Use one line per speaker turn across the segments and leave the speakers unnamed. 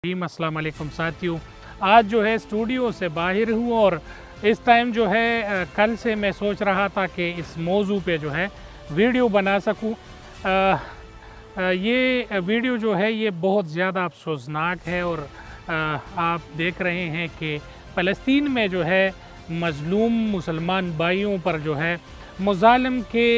अस्सलाम वालेकुम साथियों, आज जो है स्टूडियो से बाहर हूँ और इस टाइम जो है कल से मैं सोच रहा था कि इस मौजू पे जो है वीडियो बना सकूँ। ये वीडियो जो है ये बहुत ज़्यादा अफसोसनाक है और आप देख रहे हैं कि फ़लस्तीन में जो है मज़लूम मुसलमान भाइयों पर जो है मुज़ालिम के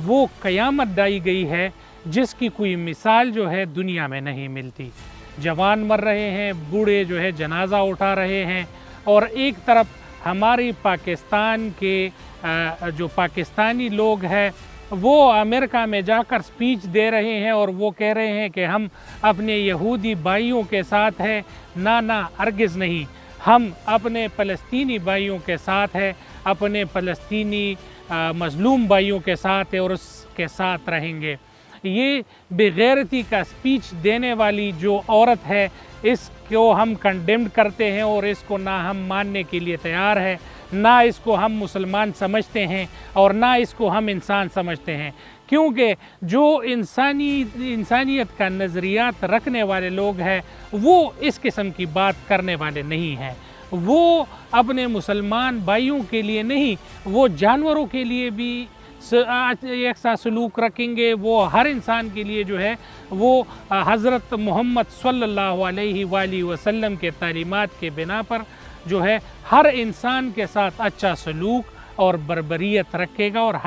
वो क़यामत ढाई गई है जिसकी कोई मिसाल जो है दुनिया में नहीं मिलती। जवान मर रहे हैं, बूढ़े जो है जनाजा उठा रहे हैं और एक तरफ हमारी पाकिस्तान के जो पाकिस्तानी लोग हैं वो अमेरिका में जाकर स्पीच दे रहे हैं और वो कह रहे हैं कि हम अपने यहूदी भाइयों के साथ हैं। ना हरगिज़ नहीं, हम अपने फ़लस्तीनी भाइयों के साथ हैं, अपने फ़लस्तीनी मज़लूम भाइयों के साथ है और उसके साथ रहेंगे। ये बेगैरती का स्पीच देने वाली जो औरत है इसको हम कंडेम्ड करते हैं और इसको ना हम मानने के लिए तैयार है, ना इसको हम मुसलमान समझते हैं और ना इसको हम इंसान समझते हैं, क्योंकि जो इंसानियत का नज़रियात रखने वाले लोग हैं वो इस किस्म की बात करने वाले नहीं हैं। वो अपने मुसलमान भाइयों के लिए नहीं, वो जानवरों के लिए भी एक सा सलूक रखेंगे। वो हर इंसान के लिए जो है वो हज़रत मोहम्मद सल्लल्लाहु अलैहि वसल्लम के तालीमात के बिना पर जो है हर इंसान के साथ अच्छा सलूक और बरबरीत रखेगा और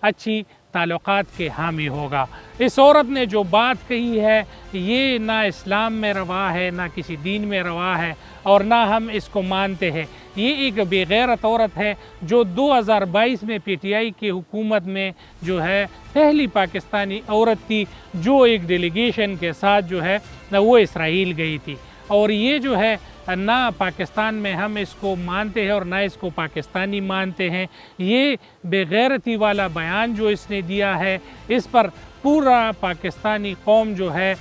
अच्छी ताल्लुकात के हामी होगा। इस औरत ने जो बात कही है ये ना इस्लाम में रवा है, ना किसी दीन में रवा है और ना हम इसको मानते हैं। ये एक बेगैरत औरत है जो 2022 में पीटीआई की हुकूमत में जो है पहली पाकिस्तानी औरत थी जो एक डेलीगेशन के साथ जो है वो इसराइल गई थी। और ये जो है ना पाकिस्तान में हम इसको मानते हैं और ना इसको पाकिस्तानी मानते हैं। ये बेगैरती वाला बयान जो इसने दिया है इस पर पूरा पाकिस्तानी कौम जो है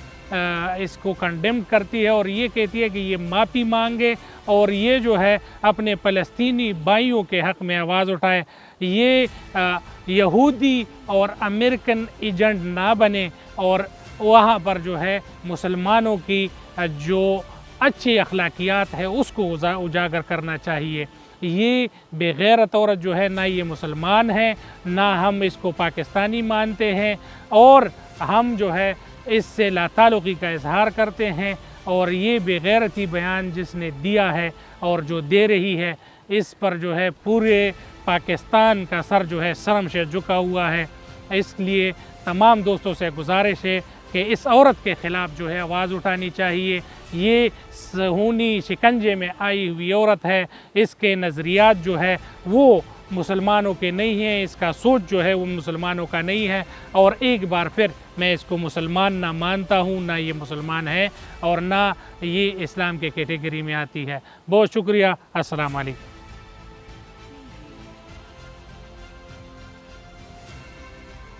इसको कंडेम करती है और ये कहती है कि ये माफ़ी मांगे और ये जो है अपने फ़लस्तीनी भाइयों के हक़ में आवाज़ उठाए। ये यहूदी और अमेरिकन एजेंट ना बने और वहाँ पर जो है मुसलमानों की जो अच्छी अखलाकियात है उसको उजागर करना चाहिए। ये बेगैरत औरत जो है ना ये मुसलमान है, ना हम इसको पाकिस्तानी मानते हैं और हम जो है इससे लाताल्लुक़ी का इजहार करते हैं। और ये बेगैरती बयान जिसने दिया है और जो दे रही है इस पर जो है पूरे पाकिस्तान का सर जो है शर्म से झुका हुआ है। इसलिए तमाम दोस्तों से गुजारिश है कि इस औरत के ख़िलाफ़ जो है आवाज़ उठानी चाहिए। ये सहूनी शिकंजे में आई हुई औरत है, इसके नज़रियात जो है वो मुसलमानों के नहीं हैं, इसका सोच जो है वो मुसलमानों का नहीं है। और एक बार फिर मैं इसको मुसलमान ना मानता हूँ, ना ये मुसलमान है और ना ये इस्लाम के कैटेगरी में आती है। बहुत शुक्रिया। अस्सलाम वालेकुम।